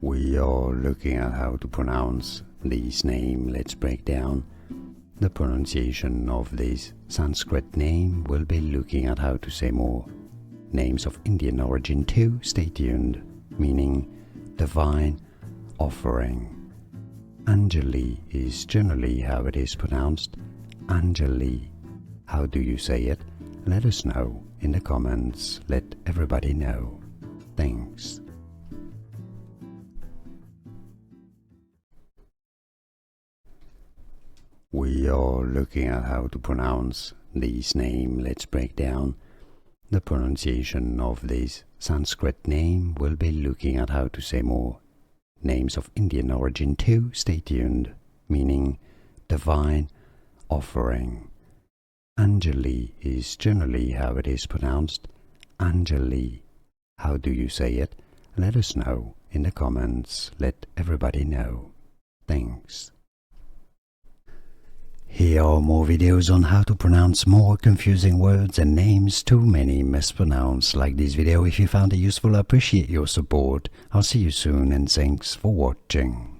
We are looking at how to pronounce this name. Let's break down the pronunciation of this Sanskrit name. We'll be looking at how to say more names of Indian origin too. Stay tuned. Meaning divine offering. Anjali is generally how it is pronounced. Anjali. How do you say it? Let us know in the comments. Let everybody know. Thanks. We are looking at how to pronounce this name. Let's break down the pronunciation of this Sanskrit name. We'll be looking at how to say more names of Indian origin too. Stay tuned. Meaning divine offering. Anjali is generally how it is pronounced. Anjali. How do you say it? Let us know in the comments. Let everybody know. Thanks. Here are more videos on how to pronounce more confusing words and names too many mispronounced. Like this video if you found it useful. I appreciate your support. I'll see you soon and thanks for watching.